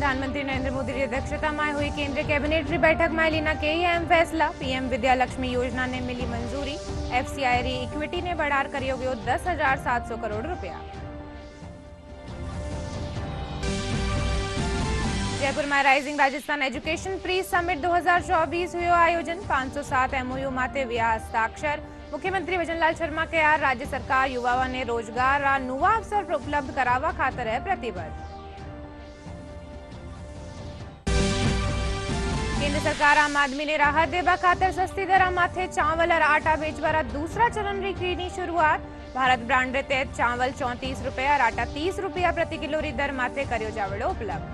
प्रधानमंत्री नरेंद्र मोदी की अध्यक्षता में हुई केंद्रीय कैबिनेट की बैठक में लेना के अहम फैसला। पीएम विद्या लक्ष्मी योजना ने मिली मंजूरी। एफसीआई री इक्विटी ने बढ़ार करियो गयो 10,700 करोड़ रुपया। जयपुर में rising Rajasthan education pre summit 2024 हुयो आयोजन। 507 एमओयू माथे व्या हस्ताक्षर। मुख्यमंत्री भजनलाल शर्मा के यार राज्य सरकार युवाओं ने रोजगार नुवा अवसर उपलब्ध करावा खातर है प्रतिबद्ध। केंद्र सरकार आम आदमी ने राहत देवा खातर सस्ती दर माथे चावल और आटा बेचवारा दूसरा चरण की शुरुआत। भारत ब्रांड तहत चावल 34 रुपया और आटा 30 रुपया प्रति किलो री दर माथे कर्यो जावड़ो उपलब्ध।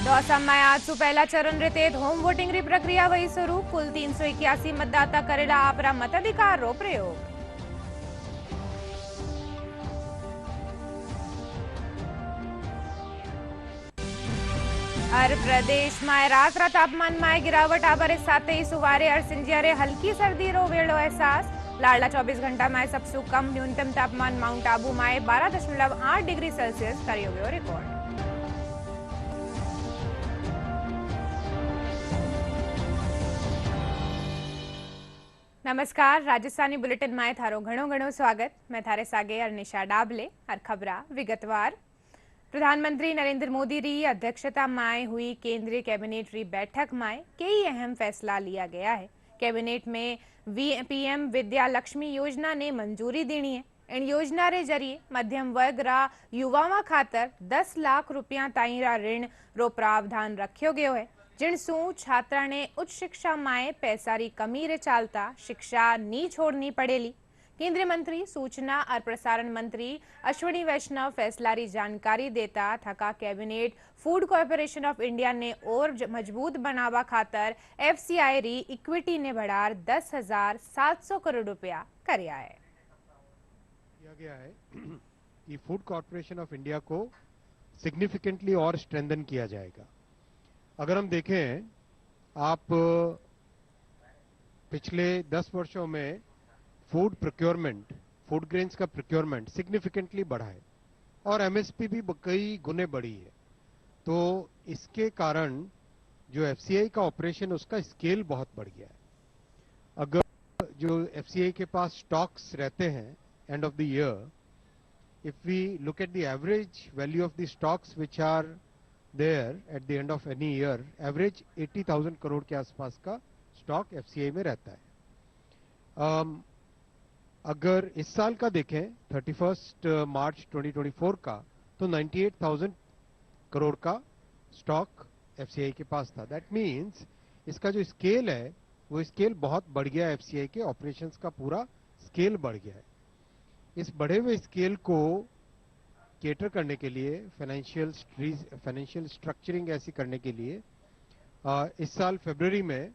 दौसा में आज सु पहला चरण रे तहत होम वोटिंग री प्रक्रिया वही शुरू। कुल 381 मतदाता करेला आपरा मताधिकार रो प्रयोग। हर प्रदेश में रात तापमान में गिरावट आबारे साथ ही सुवारे और सिंजियारे हल्की सर्दी रो वेड़ो एहसास। लाडला 24 घंटा में सबसे कम न्यूनतम तापमान माउंट आबू में 12.8 डिग्री सेल्सियस करियो गयो रिकॉर्ड। नमस्कार, राजस्थानी बुलेटिन में थारो घणो घणो स्वागत। मैं थारे सागे अर्निशा डाबले और खबरा विगतवार। प्रधानमंत्री नरेंद्र मोदी री अध्यक्षता में हुई केंद्रीय कैबिनेट री बैठक में कई अहम फैसला लिया गया है। कैबिनेट में पीएम विद्या लक्ष्मी योजना ने मंजूरी देनी है। इन योजना रे जरिए मध्यम वर्ग रा युवाओं खातर 10 लाख रुपया ताई रा ऋण रो प्रावधान रखियो गयो है, जिनसू छात्रा ने उच्च शिक्षा में पैसा री कमी रे चालता शिक्षा नी छोड़नी पड़ेली। केंद्रीय मंत्री सूचना और प्रसारण मंत्री अश्विनी वैष्णव फैसला री जानकारी देता थका cabinet food corporation of India ने और मजबूत बनावा खातर एफसीआई री इक्विटी ने बढ़ार 10,700 करोड़ रुपया करया है। किया गया है कि फूड कॉर्पोरेशन ऑफ इंडिया को सिग्निफिकेंटली और स्ट्रेंथन किया जाएगा। अगर हम देखें, आप पिछले 10 वर्षों में फूड प्रोक्योरमेंट, फूड ग्रेन्स का प्रोक्योरमेंट सिग्निफिकेंटली बढ़ा है और एमएसपी भी कई गुने बढ़ी है। तो इसके कारण जो एफसीआई का ऑपरेशन, उसका स्केल बहुत बढ़ गया है। अगर जो एफसीआई के पास स्टॉक्स रहते हैं end of the year, if we look at the average value of the stocks which are there at the end of any year, average 80,000 crore के आसपास का स्टॉक एफसीआई में रहता है। अगर इस साल का देखें 31 मार्च 2024 का, तो 98,000 करोड़ का स्टॉक एफसीआई के पास था। दैट मीन्स इसका जो स्केल है वो स्केल बहुत बढ़ गया है। एफसीआई के ऑपरेशंस का पूरा स्केल बढ़ गया है। इस बढ़े हुए स्केल को केटर करने के लिए, फाइनेंशियल स्ट्रक्चरिंग ऐसी करने के लिए इस साल फरवरी में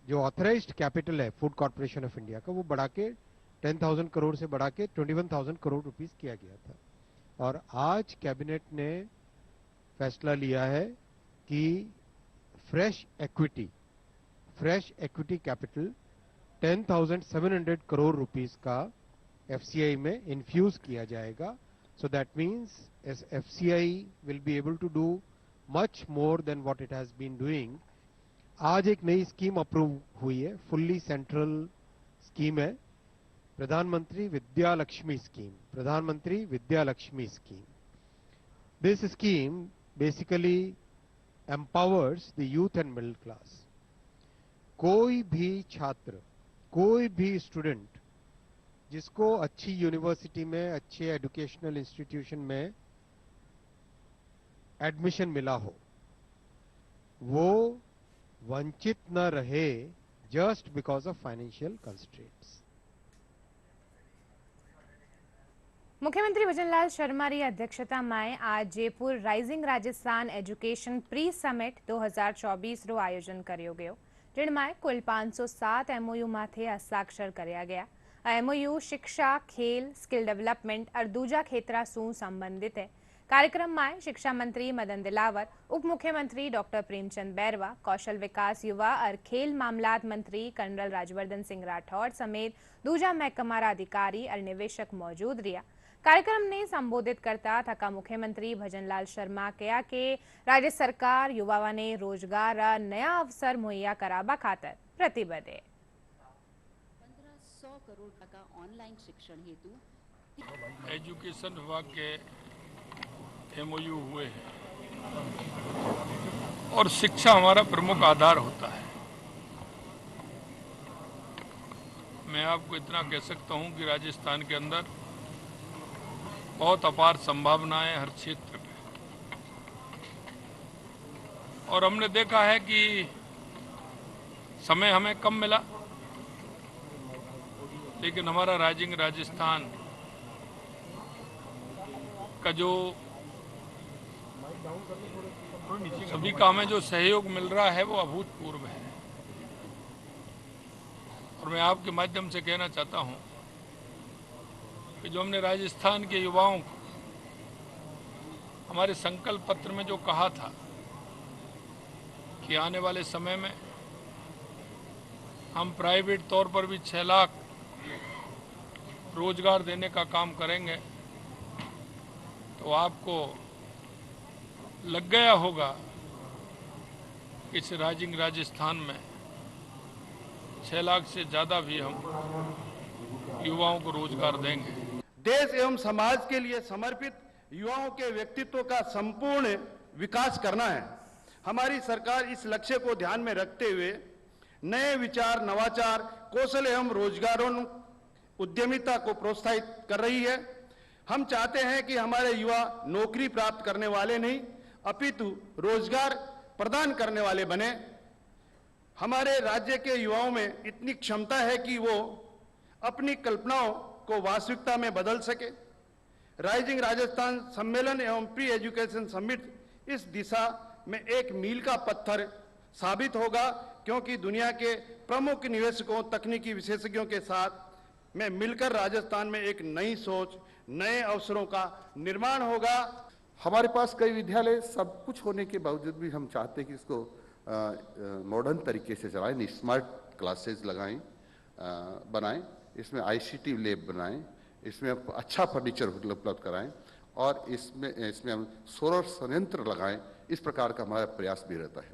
जो ऑथराइज्ड कैपिटल है फूड कॉर्पोरेशन ऑफ इंडिया का, वो बढ़ा के 10,000 करोड़ से बढ़ा के 21,000 करोड़ रुपीस किया गया था। और आज कैबिनेट ने फैसला लिया है कि fresh equity capital 10,700 crore rupees का एफसीआई में इन्फ्यूज किया जाएगा। So that means FCI will be able to do much more than what it has been doing. आज एक नई स्कीम अप्रूव हुई है, फुल्ली सेंट्रल स्कीम है, Pradhan Mantri Vidya Lakshmi scheme. This scheme basically empowers the youth and middle class. कोई भी छात्र, कोई भी स्टूडेंट जिसको अच्छी यूनिवर्सिटी में, अच्छे एजुकेशनल इंस्टीट्यूशन में एडमिशन मिला हो, वो वंचित न रहे just because of financial constraints. मुख्यमंत्री भजनलाल शर्मा की अध्यक्षता में आज Jaipur rising Rajasthan education pre summit 2024 रो आयोजन कर्यो गयो, जिनमें कुल 507 एमओयू माथे हस्ताक्षर कर्या गया। एमओयू शिक्षा, खेल, स्किल डेवलपमेंट और दूजा क्षेत्रा सु संबंधित है। कार्यक्रम में शिक्षा मंत्री मदन दिलावर, उप मुख्यमंत्री डॉक्टर प्रेमचंद बैरवा, कौशल विकास, युवा और खेल मामलात मंत्री कर्नल राज्यवर्धन सिंह राठौड़ समेत दूजा महकमा अधिकारी और निवेशक मौजूद रहा। कार्यक्रम ने संबोधित करता थका मुख्यमंत्री भजनलाल शर्मा कहा कि राज्य सरकार युवाओं ने रोजगार नया अवसर मुहैया कराबा खातर प्रतिबद्ध है। 1500 करोड़ टका ऑनलाइन शिक्षण हेतु एजुकेशन विभाग के एमओयू हुए हैं और शिक्षा हमारा प्रमुख आधार होता है। मैं आपको इतना कह सकता हूं कि राजस्थान के अंदर बहुत अपार संभावनाएं हर क्षेत्र में, और हमने देखा है कि समय हमें कम मिला, लेकिन हमारा राइजिंग राजस्थान का जो सभी का हमें जो सहयोग मिल रहा है वो अभूतपूर्व है। और मैं आपके माध्यम से कहना चाहता हूं कि जो हमने राजस्थान के युवाओं को हमारे संकल्प पत्र में जो कहा था कि आने वाले समय में हम प्राइवेट तौर पर भी 6 लाख रोजगार देने का काम करेंगे, तो आपको लग गया होगा कि इस राइजिंग राजस्थान में 6 लाख से ज्यादा भी हम युवाओं को रोजगार देंगे। देश एवं समाज के लिए समर्पित युवाओं के व्यक्तित्व का संपूर्ण विकास करना है। हमारी सरकार इस लक्ष्य को ध्यान में रखते हुए नए विचार, नवाचार, कौशल एवं रोजगारों उद्यमिता को प्रोत्साहित कर रही है। हम चाहते हैं कि हमारे युवा नौकरी प्राप्त करने वाले नहीं अपितु रोजगार प्रदान करने वाले बने। हमारे राज्य के युवाओं में इतनी क्षमता है कि वो अपनी कल्पनाओं को वास्तविकता में बदल सके। राइजिंग राजस्थान सम्मेलन एवं प्री एजुकेशन समिट इस दिशा में एक मील का पत्थर साबित होगा, क्योंकि दुनिया के प्रमुख निवेशकों, तकनीकी विशेषज्ञों के साथ में मिलकर राजस्थान में एक नई सोच, नए अवसरों का निर्माण होगा। हमारे पास कई विद्यालय सब कुछ होने के बावजूद भी हम चाहते हैं कि इसको मॉडर्न तरीके से चलाएं, स्मार्ट क्लासेस लगाएं, बनाएं, इसमें आईसीटी लैब बनाएं, इसमें अच्छा फर्नीचर उपलब्ध कराएं और इसमें हम सोलर संयंत्र लगाएं। इस प्रकार का हमारा प्रयास भी रहता है।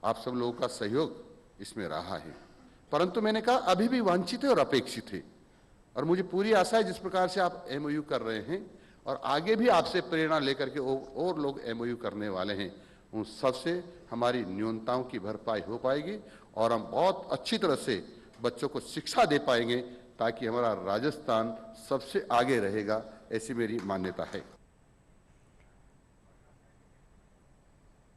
आप सब लोगों का सहयोग इसमें रहा है, परंतु मैंने कहा अभी भी वांछित है और अपेक्षित है, और मुझे पूरी आशा है जिस प्रकार से आप एमओयू कर रहे हैं और आगे भी आपसे प्रेरणा लेकर के और लोग एमओयू करने वाले हैं, उन सबसे हमारी न्यूनताओं की भरपाई हो पाएगी और हम बहुत अच्छी तरह से बच्चों को शिक्षा दे पाएंगे, ताकि हमारा राजस्थान सबसे आगे रहेगा, ऐसी मेरी मान्यता है।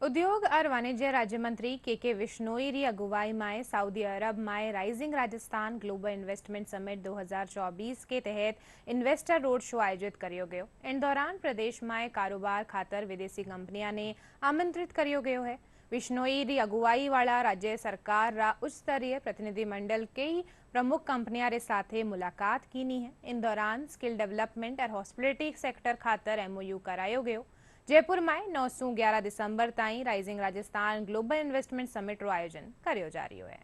उद्योग और वाणिज्य राज्य मंत्री के विश्नोई री अगुवाई में सऊदी अरब में rising Rajasthan global investment summit 2024 के तहत इन्वेस्टर रोड शो आयोजित करियो गयो। इन दौरान प्रदेश में कारोबार खातर विदेशी कंपनियां ने आमंत्रित करियो गयो है। विश्नोई री अगुवाई वाला राज्य सरकार रा उच्च स्तरीय प्रतिनिधिमंडल कई प्रमुख कंपनियां रे साथे मुलाकात कीनी है। इन दौरान स्किल डेवलपमेंट और हॉस्पिटलिटी सेक्टर खातर एमओयू करायो गयो। जयपुर में 9 से 11 दिसंबर ताईं rising Rajasthan global investment summit रो आयोजन करियो जा रही है।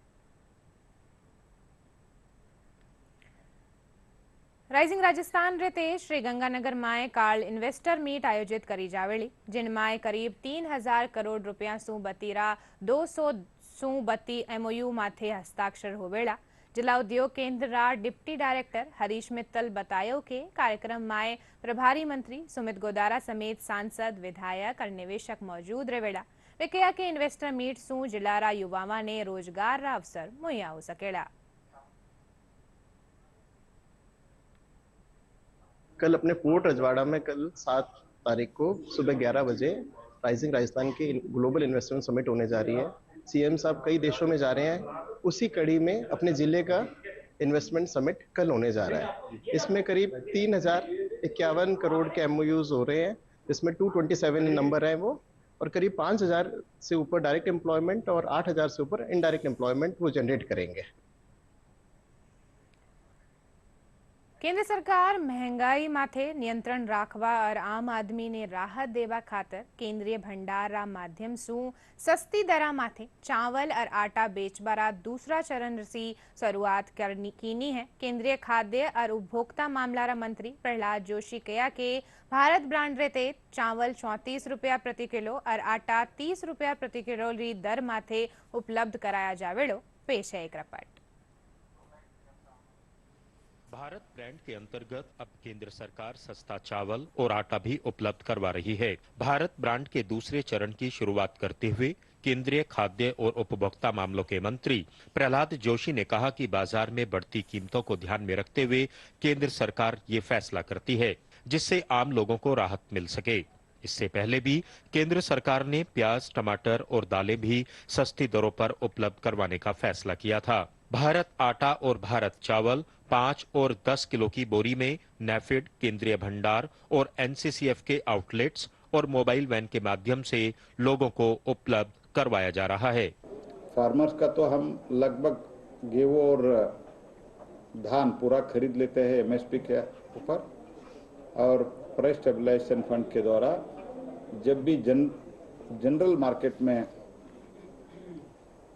राइजिंग राजस्थान रे ते श्री गंगानगर में काल इन्वेस्टर मीट आयोजित करी जावेली, जिनमें करीब 3000 करोड़ रुपया सु बतीरा 200 सु बती एमओयू माथे हस्ताक्षर होवेला। जिला उद्योग केंद्र रा डिप्टी डायरेक्टर हरीश मित्तल बतायो कि कार्यक्रम में प्रभारी मंत्री सुमित गोदारा समेत सांसद, विधायक और निवेशक मौजूद रहेला। वे कहा कि इन्वेस्टर मीट सु जिला रा युवाओं ने रोजगार रा अवसर मुहैया हो सकेला। कल अपने पोर्ट रजवाड़ा में कल 7 तारीख को सुबह 11 बजे राइजिंग राजस्थान की ग्लोबल इन्वेस्टमेंट समिट होने जा रही है। सीएम साहब कई देशों में जा रहे हैं, उसी कड़ी में अपने जिले का इन्वेस्टमेंट समिट कल होने जा रहा है। इसमें करीब 3051 करोड़ के एमओयूज हो रहे हैं, इसमें 227 नंबर है वो, और करीब 5000 से ऊपर डायरेक्ट एम्प्लॉयमेंट और 8000 से ऊपर इनडायरेक्ट एम्प्लॉयमेंट वो जनरेट करेंगे। કેન્દ્ર સરકાર મહેંગાઈ માથે નિયંત્રણ રાખવા और आम आदमी ने राहत देवा खातर केंद्रीय भंडारा माध्यम सु सस्ती दरा माथे चावल और आटा बेचबारा दूसरा चरण सी शुरुआत कीनी है। केंद्रीय खाद्य और उपभोक्ता मामला मंत्री प्रहलाद जोशी कहा कि भारत ब्रांड रेते चावल 34 रुपया प्रति किलो और आटा 30 रुपया प्रति किलो री दर माथे उपलब्ध कराया जावेड़ो। पेश है एक रिपोर्ट। भारत ब्रांड के अंतर्गत अब केंद्र सरकार सस्ता चावल और आटा भी उपलब्ध करवा रही है। भारत ब्रांड के दूसरे चरण की शुरुआत करते हुए केंद्रीय खाद्य और उपभोक्ता मामलों के मंत्री प्रहलाद जोशी ने कहा कि बाजार में बढ़ती कीमतों को ध्यान में रखते हुए केंद्र सरकार ये फैसला करती है जिससे आम लोगों को राहत मिल सके। इससे पहले भी केंद्र सरकार ने प्याज, टमाटर और दालें भी सस्ती दरों पर उपलब्ध करवाने का फैसला किया था। भारत आटा और भारत चावल 5 और 10 किलो की बोरी में नेफेड, केंद्रीय भंडार और एनसीसीएफ के आउटलेट्स और मोबाइल वैन के माध्यम से लोगों को उपलब्ध करवाया जा रहा है। फार्मर्स का तो हम लगभग गेहूं और धान पूरा खरीद लेते हैं एमएसपी के ऊपर, और प्राइस स्टेबलाइजेशन फंड के द्वारा जब भी जनरल मार्केट में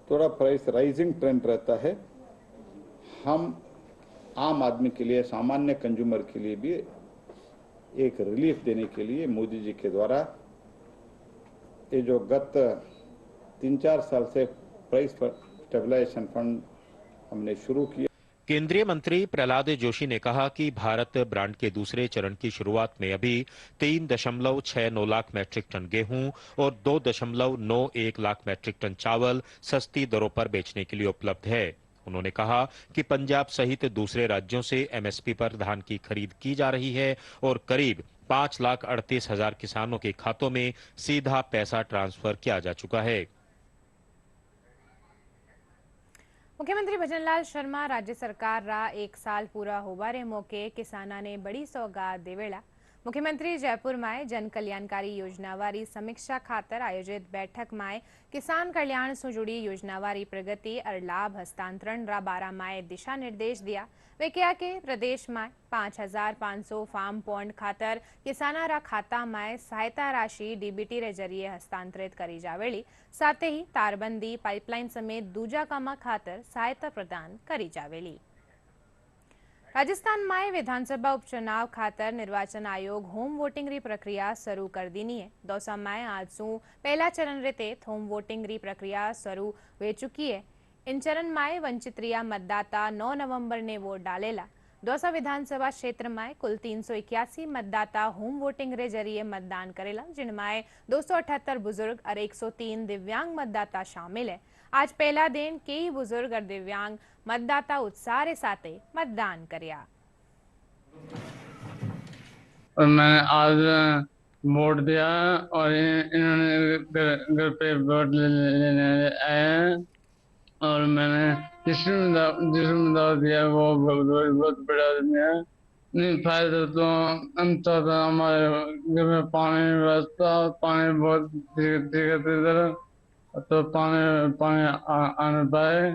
थोड़ा प्राइस राइजिंग ट्रेंड रहता है, हम आम आदमी के लिए, सामान्य कंज्यूमर के लिए भी एक रिलीफ देने के लिए मोदी जी के द्वारा ये जो गत 3-4 साल से प्राइस स्टेबलाइजेशन फंड हमने शुरू किया। केंद्रीय मंत्री प्रहलाद जोशी ने कहा कि भारत ब्रांड के दूसरे चरण की शुरुआत में अभी 3.69 लाख मैट्रिक टन गेहूं और 2.91 लाख मैट्रिक टन चावल सस्ती दरों पर बेचने के लिए उपलब्ध है। उन्होंने कहा कि पंजाब सहित दूसरे राज्यों से एमएसपी पर धान की खरीद की जा रही है और करीब 5,38,000 किसानों के खातों में सीधा पैसा ट्रांसफर किया जा चुका है। मुख्यमंत्री भजनलाल शर्मा राज्य सरकार रा 1 साल पूरा होबारे मौके किसाना ने बड़ी सौगात देवेला। मुख्यमंत्री जयपुर में जन कल्याणकारी योजनावारी समीक्षा खातर आयोजित बैठक में किसान कल्याण से जुड़ी योजनावारी प्रगति और लाभ हस्तांतरण रा बारा में दिशा निर्देश दिया। वे कहा कि प्रदेश में 5,500 फार्म पॉन्ड खातर किसाना रा खाता में सहायता राशि डीबीटी रे जरिए हस्तांतरित करी जावेली। साथ ही तारबंदी पाइपलाइन समेत दूजा कामा खातर सहायता प्रदान करी जावेली। राजस्थान में विधानसभा उपचुनाव खातर निर्वाचन आयोग होम वोटिंग री प्रक्रिया शुरू कर दीनी है। दौसा में आज सु पहला चरण रीते होम वोटिंग री प्रक्रिया शुरू हो चुकी है। इन चरण में वंचित रिया मतदाता 9 नवंबर ने वोट डालेला। दौसा विधानसभा क्षेत्र में कुल 381 मतदाता होम वोटिंग रे जरिए मतदान करेला, जिनमें 278 बुजुर्ग और 103 दिव्यांग मतदाता शामिल है। आज पहला दिन कई बुजुर्ग और दिव्यांग मतदाता उत्साह के साथ मतदान करया। और मैंने आज वोट दिया और इन्होंने घर पे वोट लेने आए और मैंने जिसमें दाव दिया वो बहुत बड़ा आदमी है। नहीं फायदा तो हम तो हमारे घर में पानी व्यवस्था, पानी बहुत दिक्कत इधर, तो पानी आने पाए।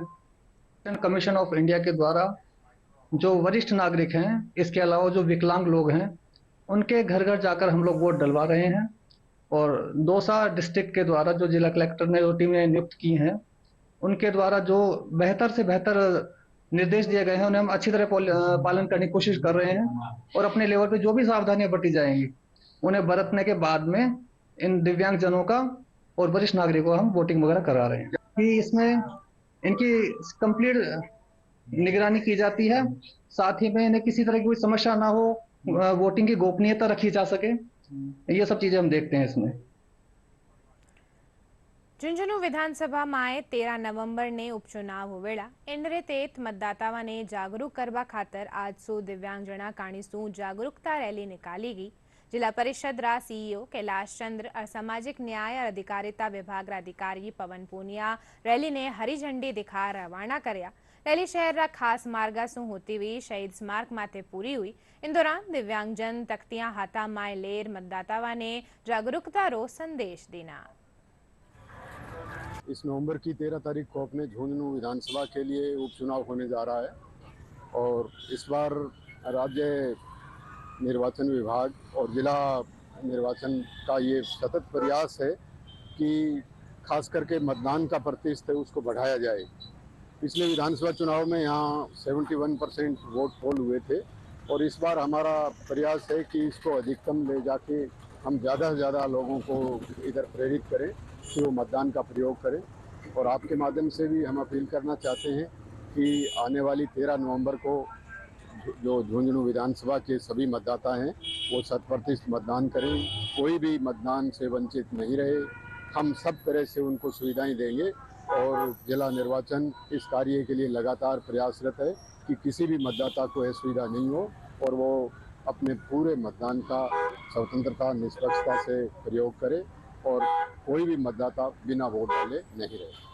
कमीशन ऑफ इंडिया के द्वारा जो वरिष्ठ नागरिक हैं, इसके अलावा जो विकलांग लोग हैं, उनके घर घर जाकर हम लोग वोट डलवा रहे हैं। और दौसा डिस्ट्रिक्ट के द्वारा जो जिला कलेक्टर ने जो टीमें नियुक्त की हैं, उनके द्वारा जो बेहतर से बेहतर निर्देश दिए गए हैं, उन्हें हम अच्छी तरह पालन करने की कोशिश कर रहे हैं। और अपने लेवल पे जो भी सावधानियां बरती जाएंगी, उन्हें बरतने के बाद में इन दिव्यांग जनों का और वरिष्ठ नागरिकों का हम वोटिंग वगैरह करा रहे हैं। कि इसमें इनकी कंप्लीट निगरानी की जाती है, साथ ही में इन्हें किसी तरह की कोई समस्या ना हो, वोटिंग की गोपनीयता रखी जा सके, ये सब चीजें हम देखते हैं इसमें। झुंझुनू विधानसभा में 13 नवंबर ने उपचुनाव होवेला। इनरे तेत मतदाताओं ने जागरूक करवा खातर आज सु दिव्यांगजना काणी सु जागरूकता रैली निकाली गई। जिला परिषद रा सीईओ कैलाश चंद्र और सामाजिक न्याय और अधिकारिता विभाग रा अधिकारी पवन पूनिया रैली ने हरी झंडी दिखा रवाना करया। रैली शहर रा खास मार्गा सु होती हुई शहीद स्मारक माथे पूरी हुई। इन दौरान दिव्यांगजन तख्तियां हाथा माए लेर मतदाताओं ने जागरूकता रो संदेश देना। इस नवंबर की 13 तारीख को अपने झुंझुनू विधानसभा के लिए उपचुनाव होने जा रहा है और इस बार राज्य निर्वाचन विभाग और जिला निर्वाचन का ये सतत प्रयास है कि खास करके मतदान का प्रतिशत है उसको बढ़ाया जाए। पिछले विधानसभा चुनाव में यहाँ 71% वोट पोल हुए थे और इस बार हमारा प्रयास है कि इसको अधिकतम ले जाके हम ज़्यादा से ज़्यादा लोगों को इधर प्रेरित करें कि वो मतदान का प्रयोग करें। और आपके माध्यम से भी हम अपील करना चाहते हैं कि आने वाली 13 नवंबर को जो झुंझुनू विधानसभा के सभी मतदाता हैं वो 100% मतदान करें, कोई भी मतदान से वंचित नहीं रहे। हम सब तरह से उनको सुविधाएं देंगे और जिला निर्वाचन इस कार्य के लिए लगातार प्रयासरत है कि किसी भी मतदाता को यह सुविधा नहीं हो और वो अपने पूरे मतदान का स्वतंत्रता निष्पक्षता से प्रयोग करे और कोई भी मतदाता बिना वोट डाले नहीं रहे।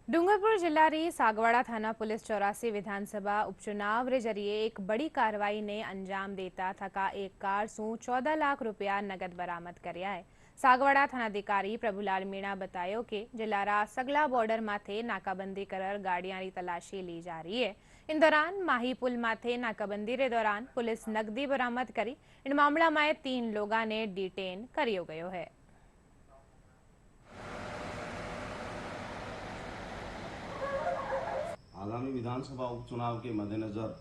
डूंगरपुर जिला री सागवाड़ा थाना पुलिस 84 विधानसभा उपचुनाव रे जरिए एक बड़ी कार्रवाई ने अंजाम देता थका एक कार सु 14 लाख रुपया नगद बरामद कर्या है। सागवाड़ा थानाधिकारी प्रभुलाल मीणा बतायो कि जिलारा सगला बॉर्डर माथे नाकाबंदी कर गाड़ियां री तलाशी ली जा रही है। इन दौरान माही पुल माथे नाकाबंदी रे दौरान पुलिस नकदी बरामद करी। इन मामला में 3 लोगों ने डिटेन करियो गयो है। आगामी विधानसभा उपचुनाव के मद्देनजर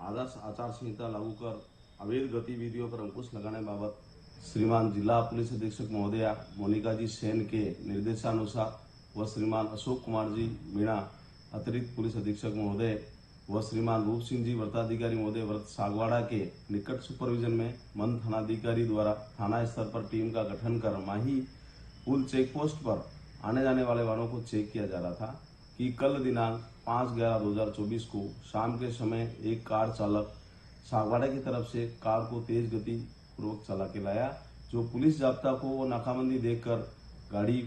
आदर्श आचार संहिता लागू कर अवैध गतिविधियों पर अंकुश लगाने बाबत श्रीमान जिला पुलिस अधीक्षक महोदया मोनिका जी सेन के निर्देशानुसार व श्रीमान अशोक कुमार जी मीणा अतिरिक्त पुलिस अधीक्षक महोदय व श्रीमान रूप सिंह जी व्रताधिकारी महोदय व्रत सागवाड़ा के निकट सुपरविजन में मन थानाधिकारी द्वारा थाना स्तर पर टीम का गठन कर माही पुल चेक पोस्ट पर आने जाने वाले वाहनों को चेक किया जा रहा था कि कल दिनांक 5/11/2024 को शाम के समय एक कार चालक सागवाड़ा की तरफ से कार को तेज गति पूर्वक चला के लाया, जो पुलिस जाब्ता को वो नाकाबंदी देखकर गाड़ी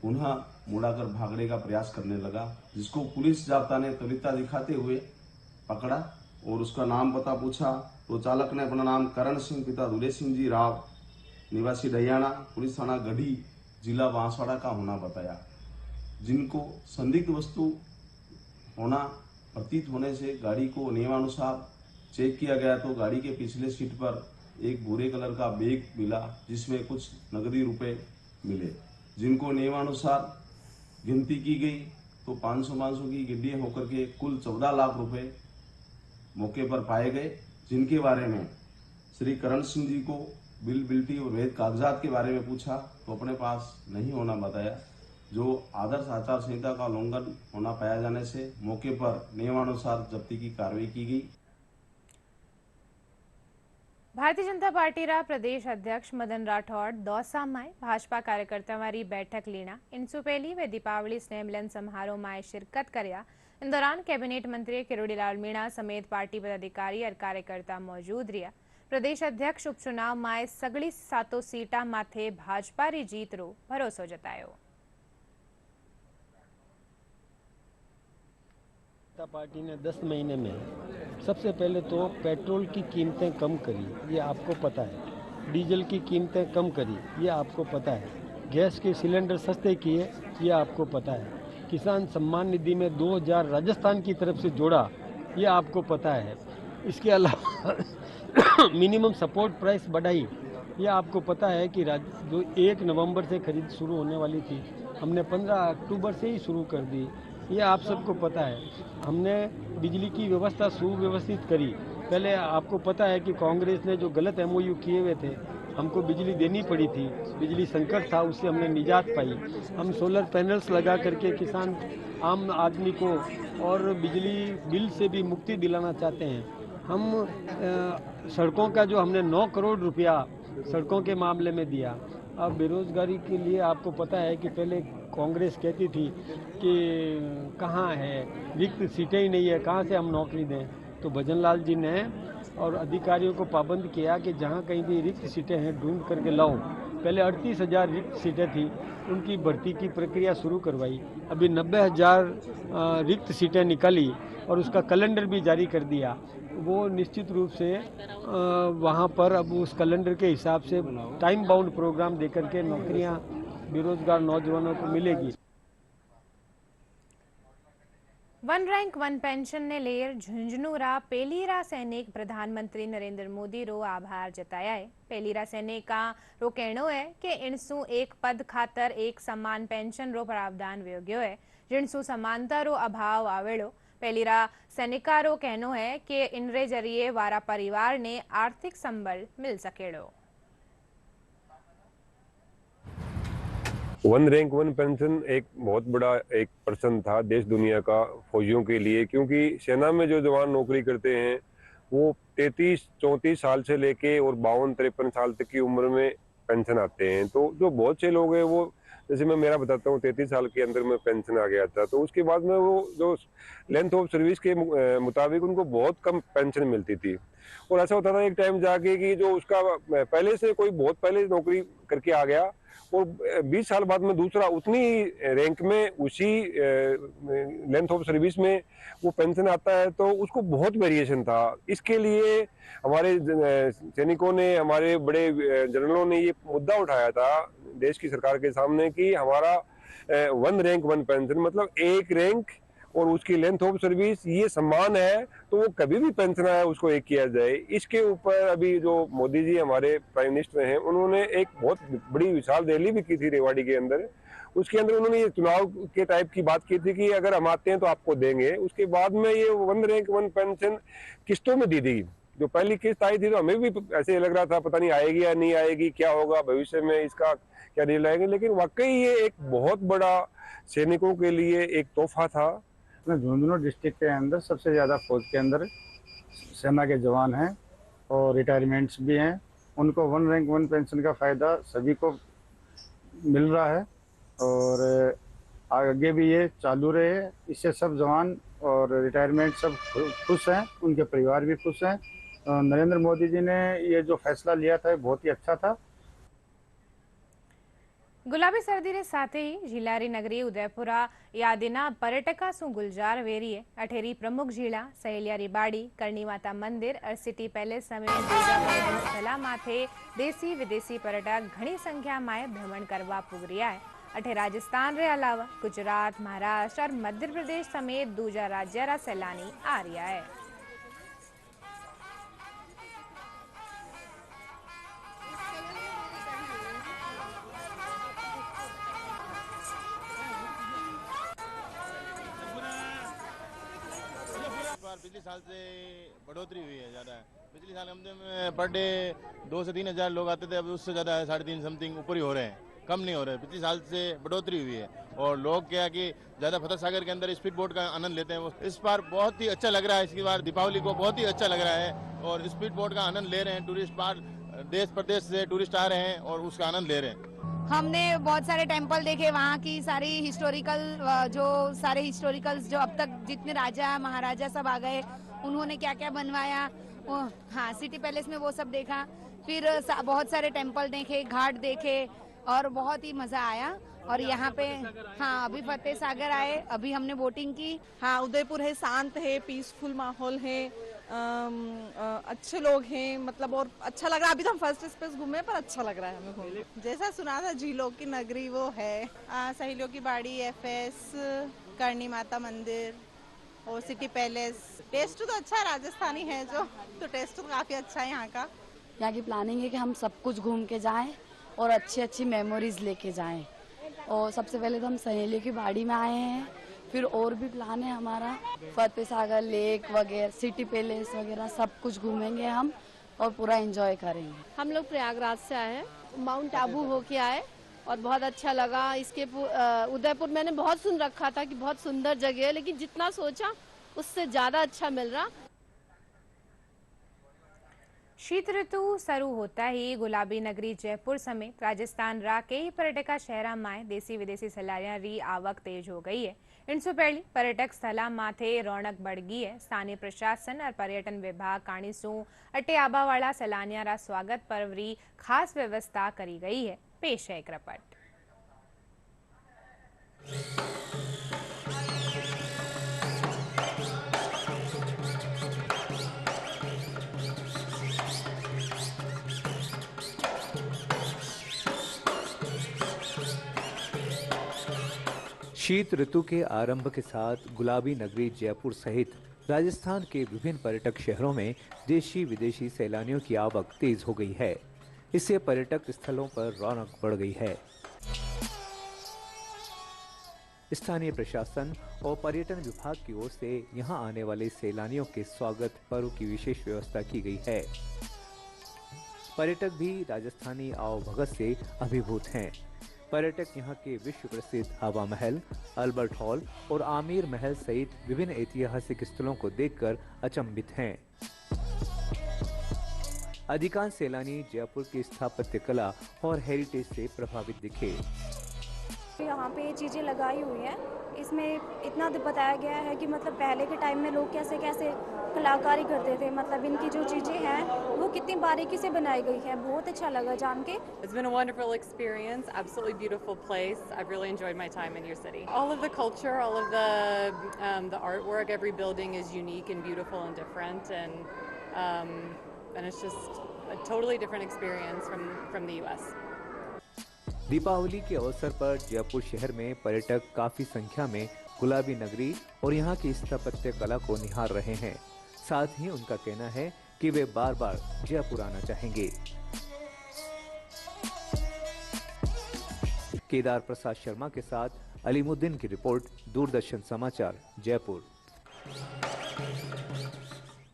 पुनः मुड़ाकर भागने का प्रयास करने लगा, जिसको पुलिस जाब्ता ने त्वरिता दिखाते हुए पकड़ा और उसका नाम पता पूछा तो चालक ने अपना नाम करण सिंह पिता दुले सिंह जी राव निवासी डैयाना पुलिस थाना गढ़ी जिला बांसवाड़ा का होना बताया, जिनको संदिग्ध वस्तु होना प्रतीत होने से गाड़ी को नियमानुसार चेक किया गया तो गाड़ी के पिछले सीट पर एक भूरे कलर का बैग मिला जिसमें कुछ नकदी रुपए मिले, जिनको नियमानुसार गिनती की गई तो 500 की गिड्डियां होकर के कुल 14 लाख रुपए मौके पर पाए गए, जिनके बारे में श्री करण सिंह जी को बिल बिल्टी और वैध कागजात के बारे में पूछा तो अपने पास नहीं होना बताया, जो आदर्श आचार संहिता का उल्लंघन होना पाया जाने से मौके पर नियमानुसार जब्ती की कार्रवाई की गई। भारतीय जनता पार्टी रा प्रदेश अध्यक्ष मदन राठौड़ दौसा में भाजपा कार्यकर्ता वाली बैठक लीना इनसु पहली वे दीपावली स्नेह मिलन समारोह में शिरकत करया। इन दौरान कैबिनेट मंत्री किरोड़ीलाल मीणा समेत पार्टी पदाधिकारी और कार्यकर्ता मौजूद रहा। प्रदेश अध्यक्ष उपचुनाव में सगड़ी 7 सीटा माथे भाजपा री जीत रो भरोसो जतायो। पार्टी ने 10 महीने में सबसे पहले तो पेट्रोल की कीमतें कम करी, ये आपको पता है, डीजल की कीमतें कम करी, ये आपको पता है, गैस के सिलेंडर सस्ते किए, ये आपको पता है, किसान सम्मान निधि में 2000 राजस्थान की तरफ से जोड़ा, ये आपको पता है, इसके अलावा मिनिमम सपोर्ट प्राइस बढ़ाई, ये आपको पता है कि जो 1 नवंबर से खरीद शुरू होने वाली थी हमने 15 अक्टूबर से ही शुरू कर दी, ये आप सबको पता है। हमने बिजली की व्यवस्था सुव्यवस्थित करी। पहले आपको पता है कि कांग्रेस ने जो गलत MOU किए हुए थे, हमको बिजली देनी पड़ी थी, बिजली संकट था, उससे हमने निजात पाई। हम सोलर पैनल्स लगा करके किसान आम आदमी को और बिजली बिल से भी मुक्ति दिलाना चाहते हैं। हम सड़कों का जो हमने 9 करोड़ रुपया सड़कों के मामले में दिया। अब बेरोजगारी के लिए आपको पता है कि पहले कांग्रेस कहती थी कि कहाँ है, रिक्त सीटें ही नहीं है, कहाँ से हम नौकरी दें। तो भजनलाल जी ने और अधिकारियों को पाबंद किया कि जहाँ कहीं भी रिक्त सीटें हैं ढूंढ करके लाओ। पहले 38,000 रिक्त सीटें थी, उनकी भर्ती की प्रक्रिया शुरू करवाई। अभी 90,000 रिक्त सीटें निकाली और उसका कैलेंडर भी जारी कर दिया। वो निश्चित रूप से वहाँ पर अब उस कैलेंडर के हिसाब से टाइम बाउंड प्रोग्राम देकर के नौकरियाँ, स स स स વન રેન્ક વન પેન્શનને લેર ઝુંઝુનુરા પેલીરા સૈનિક પ્રધાનમંત્રી નરેન્દ્ર મોદીરો આભાર જતાયા है। पेलीरा सैनिका रो कहनो है कि इनसू एक पद खातर एक समान पेंशन रो प्रावधान वयो गयो है, जिनसू समानता रो अभाव आवेलो। पेलीरा सैनिका रो कहनो है कि इनरे जरिए वारा परिवार ने आर्थिक संबल मिल सकेड़ो। वन रैंक वन पेंशन एक बहुत बड़ा एक प्रश्न था देश दुनिया का फौजियों के लिए, क्योंकि सेना में जो जवान नौकरी करते हैं वो 33-34 साल से लेके और 52-53 साल तक की उम्र में पेंशन आते हैं। तो जो बहुत से लोग हैं वो, जैसे मैं मेरा बताता हूँ, 33 साल के अंदर में पेंशन आ गया था, तो उसके बाद में वो जो लेंथ ऑफ सर्विस के मुताबिक उनको बहुत कम पेंशन मिलती थी। और ऐसा होता था एक टाइम जाके कि जो उसका पहले से कोई बहुत पहले नौकरी करके आ गया और 20 साल बाद में दूसरा उतनी रैंक में उसी लेंथ ऑफ सर्विस में वो पेंशन आता है, तो उसको बहुत वेरिएशन था। इसके लिए हमारे सैनिकों ने, हमारे बड़े जनरलों ने ये मुद्दा उठाया था देश की सरकार के सामने कि हमारा वन रैंक वन पेंशन, मतलब एक रैंक और उसकी लेंथ ऑफ सर्विस ये समान है, तो वो कभी भी पेंशन आया उसको एक किया जाए। इसके ऊपर अभी जो मोदी जी हमारे प्राइम मिनिस्टर हैं, उन्होंने एक बहुत बड़ी विशाल रैली भी की थी रेवाड़ी के अंदर। उसके अंदर उन्होंने ये चुनाव के टाइप की बात की थी कि अगर हम आते हैं तो आपको देंगे। उसके बाद में ये वन रैंक वन पेंशन किस्तों में दी थी। जो पहली किस्त आई थी तो हमें भी ऐसे लग रहा था पता नहीं आएगी या नहीं आएगी, क्या होगा भविष्य में, इसका क्या रिजल्ट आएगा, लेकिन वाकई ये एक बहुत बड़ा सैनिकों के लिए एक तोहफा था। झुंझुनू डिस्ट्रिक्ट के अंदर सबसे ज़्यादा फौज के अंदर सेना के जवान हैं और रिटायरमेंट्स भी हैं। उनको वन रैंक वन पेंशन का फ़ायदा सभी को मिल रहा है और आगे भी ये चालू रहे। इससे सब जवान और रिटायरमेंट सब खुश हैं, उनके परिवार भी खुश हैं। नरेंद्र मोदी जी ने ये जो फैसला लिया था बहुत ही अच्छा था। गुलाबी सर्दी रे साथे ही झीलारी नगरी उदयपुरा यादिना पर्यटका सु गुलजार वेरीए अठेरी प्रमुख झीला सहेलियारी बाड़ी करणी माता मंदिर और सिटी पैलेस समेत बीजा स्थला माथे देसी विदेशी पर्यटक घनी संख्या में भ्रमण करवा पुगरिया है। अठे राजस्थान रे अलावा गुजरात, महाराष्ट्र और मध्य प्रदेश समेत दूजा राज्य रा सैलानी आ रिया है। पिछले साल से बढ़ोतरी हुई है ज़्यादा। पिछले साल हम पर डे 2 से 3 हज़ार लोग आते थे, अब उससे ज़्यादा 3.5 समथिंग ऊपर ही हो रहे हैं, कम नहीं हो रहे। पिछले साल से बढ़ोतरी हुई है और लोग क्या कि ज़्यादा फतेह सागर के अंदर स्पीड बोट का आनंद लेते हैं। वो इस बार बहुत ही अच्छा लग रहा है। इसकी बार दीपावली को बहुत ही अच्छा लग रहा है और स्पीड बोट का आनंद ले रहे हैं। टूरिस्ट बार देश प्रदेश से टूरिस्ट आ रहे हैं और उसका आनंद ले रहे हैं। हमने बहुत सारे टेंपल देखे, वहाँ की सारी हिस्टोरिकल्स जो अब तक जितने राजा महाराजा सब आ गए, उन्होंने क्या क्या बनवाया, हाँ सिटी पैलेस में वो सब देखा। फिर बहुत सारे टेंपल देखे, घाट देखे और बहुत ही मजा आया। और यहाँ पे हाँ अभी फतेह सागर आए, अभी हमने बोटिंग की। हाँ उदयपुर है, शांत है, पीसफुल माहौल है, अच्छे लोग हैं, मतलब और अच्छा लग रहा है। अभी तो हम फर्स्ट स्पेस घूमे पर अच्छा लग रहा है हमें घूमने। जैसा सुना था झीलों की नगरी वो है, सहेलियों की बाड़ी, एफएस, करणी माता मंदिर और सिटी पैलेस। टेस्ट तो अच्छा है, राजस्थानी है जो, तो टेस्ट तो काफी अच्छा है यहाँ का। यहाँ की प्लानिंग है कि हम सब कुछ घूम के जाएं और अच्छी अच्छी मेमोरीज लेके जाएं। और सबसे पहले तो हम सहेलियों की बाड़ी में आए हैं, फिर और भी प्लान है हमारा, फतेह सागर लेक वगैरह, सिटी पैलेस वगैरह सब कुछ घूमेंगे हम और पूरा एंजॉय करेंगे। हम लोग प्रयागराज से आए हैं, माउंट आबू होके आए और बहुत अच्छा लगा। इसके उदयपुर मैंने बहुत सुन रखा था कि बहुत सुंदर जगह है, लेकिन जितना सोचा उससे ज़्यादा अच्छा मिल रहा। शीत ऋतु शुरू होता ही गुलाबी नगरी जयपुर समेत राजस्थान रा कई पर्यटका शहरा में देसी विदेशी सैलानियों री आवक तेज हो गई है। इनसे पहले पर्यटक स्थला माथे रौनक बढ़ गई है। स्थानीय प्रशासन और पर्यटन विभाग काणीसू अटे आबावाला सैलानियों रा स्वागत पर्व री खास व्यवस्था करी गई है। पेश है एक रिपोर्ट। शीत ऋतु के आरंभ के साथ गुलाबी नगरी जयपुर सहित राजस्थान के विभिन्न पर्यटक शहरों में देशी विदेशी सैलानियों की आवक तेज हो गई है। इससे पर्यटक स्थलों पर रौनक बढ़ गई है। स्थानीय प्रशासन और पर्यटन विभाग की ओर से यहां आने वाले सैलानियों के स्वागत पर्व की विशेष व्यवस्था की गई है। पर्यटक भी राजस्थानी आवभगत से अभिभूत हैं। पर्यटक यहां के विश्व प्रसिद्ध हवा महल, अल्बर्ट हॉल और आमिर महल सहित विभिन्न ऐतिहासिक स्थलों को देखकर अचंभित हैं। अधिकांश सैलानी जयपुर की स्थापत्य कला और हेरिटेज से प्रभावित दिखे। यहाँ पे ये चीज़ें लगाई हुई हैं, इसमें इतना बताया गया है कि मतलब पहले के टाइम में लोग कैसे कैसे कलाकारी करते थे, मतलब इनकी जो चीज़ें हैं वो कितनी बारीकी से बनाई गई है। बहुत अच्छा लगा जान के। It's been a wonderful experience, absolutely beautiful place. I've really enjoyed my time in your city. All of the culture, all of the artwork, every building is unique and beautiful and different, and it's just a totally different experience from the US. Deepawali के अवसर पर जयपुर शहर में पर्यटक काफी संख्या में गुलाबी नगरी और यहाँ की स्थापत्य कला को निहार रहे हैं। साथ ही उनका कहना है कि वे बार बार जयपुर आना चाहेंगे। केदार प्रसाद शर्मा के साथ अलीमुद्दीन की रिपोर्ट, दूरदर्शन समाचार, जयपुर।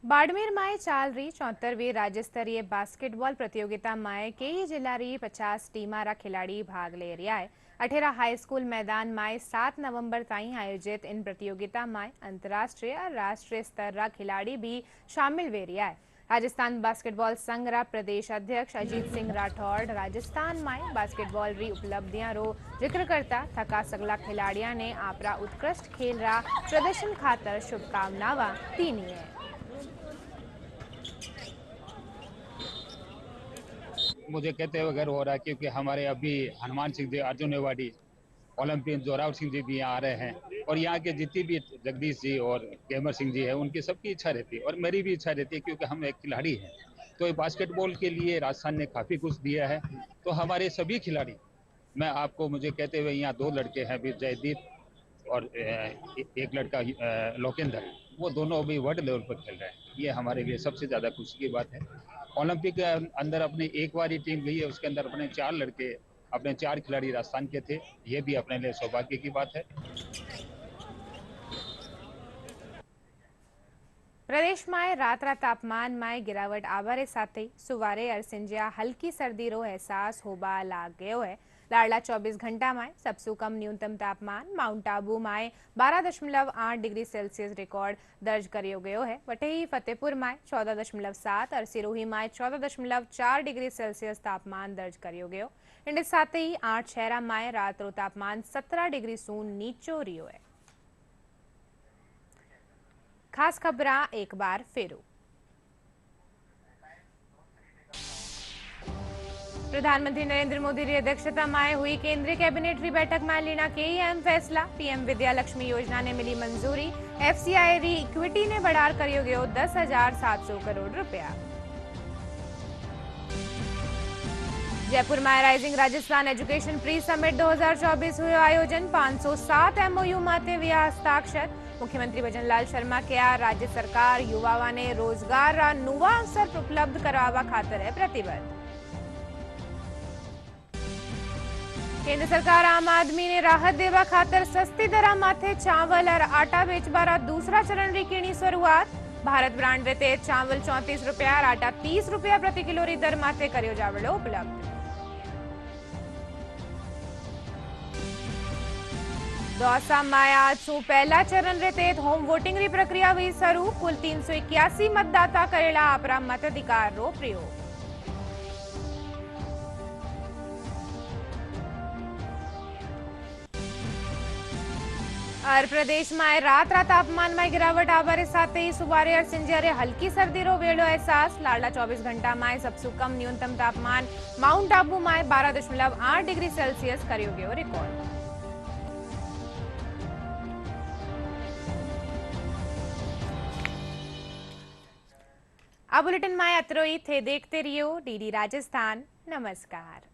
बाड़मेर में चाल रही 74वीं राज्य स्तरीय बास्केटबॉल प्रतियोगिता में कई जिला री 50 टीमारा खिलाड़ी भाग ले रहा है। अठेरा हाई स्कूल मैदान में 7 नवंबर ताईं आयोजित इन प्रतियोगिता में अंतर्राष्ट्रीय और राष्ट्रीय स्तर रा खिलाड़ी भी शामिल वे रहा है। राजस्थान बास्केटबॉल संघ रा प्रदेश अध्यक्ष अजीत सिंह राठौड़ राजस्थान में बास्केटबॉल री उपलब्धियां रो जिक्र करता थका सगला खिलाड़ियों ने आपरा उत्कृष्ट खेल रा प्रदर्शन खातर शुभकामनावां दीनी है। मुझे कहते हुए गर्व हो रहा है क्योंकि हमारे अभी हनुमान सिंह जी, अर्जुन नेवाड़ी, ओलंपियन जोरावर सिंह जी भी यहाँ आ रहे हैं और यहाँ के जितनी भी जगदीश जी और गेमर सिंह जी है, उनकी सबकी इच्छा रहती है और मेरी भी इच्छा रहती है क्योंकि हम एक खिलाड़ी हैं। तो ये बास्केटबॉल के लिए राजस्थान ने काफ़ी कुछ दिया है। तो हमारे सभी खिलाड़ी, मैं आपको मुझे कहते हुए यहाँ 2 लड़के हैं अभी, जयदीप और एक लड़का लोकेंद्र, वो दोनों अभी वर्ल्ड लेवल पर खेल रहे हैं। ये हमारे लिए सबसे ज़्यादा खुशी की बात है। ओलंपिक के अंदर अपनी एक बार ही टीम गई है, उसके अंदर अपने 4 लड़के, अपने 4 खिलाड़ी राजस्थान के थे। ये भी अपने लिए सौभाग्य की बात है। प्रदेश में रात तापमान में गिरावट आवारे साथ सुवारे अरसिंजिया हल्की सर्दी रो एहसास होबा लाग गयो है। लाडला 24 घंटा में सबसे कम न्यूनतम तापमान माउंट आबू में 12.8 डिग्री सेल्सियस रिकॉर्ड दर्ज करियो गयो है। वटेही फतेहपुर में 14.7 और सिरोही में 14.4 डिग्री सेल्सियस तापमान दर्ज करियो गयो। इनके साथ ही 8 शहरा में रात रो तापमान 17 डिग्री सून नीचो रियो है। खास खबरां एक बार फेरू। प्रधानमंत्री नरेंद्र मोदी की अध्यक्षता में हुई केंद्रीय कैबिनेट की बैठक में लेना कई अहम फैसला। पीएम विद्या लक्ष्मी योजना ने मिली मंजूरी। एफसीआई री इक्विटी ने बढ़ार करियो गयो 10,700 करोड़ रुपया। जयपुर में rising Rajasthan education pre summit 2024 हुए आयोजन। 507 एमओयू माथे विया हस्ताक्षर। मुख्यमंत्री भजनलाल शर्मा क्या राज्य सरकार युवाओं ने रोजगार रा नुवा अवसर उपलब्ध करवावा खातर है प्रतिबद्ध। केंद्र सरकार आम आदमी ने राहत देवा खातर सस्ती दरा माथे चावल और आटा बेचबारा दूसरा चरण री कीनी शुरुआत। भारत ब्रांड रे तेज चावल 34 रुपया और आटा 30 रुपया प्रति किलो री दर माथे करियो जावड़ो उपलब्ध। दौसा में आज सु पहला चरण रे तेज होम वोटिंग री प्रक्रिया हुई शुरू। कुल 381 मतदाता करेला आपरा मताधिकार रो प्रयोग। और प्रदेश में रात तापमान में गिरावट आवारे साथ ही सुबारे और सिंजियारे हल्की सर्दी रो वेलो एहसास। लाडला 24 घंटा में सबसे कम न्यूनतम तापमान माउंट आबू में 12.8 डिग्री सेल्सियस करियो गयो रिकॉर्ड। आ बुलेटिन में अतरो ही थे। देखते रहियो डीडी राजस्थान। नमस्कार।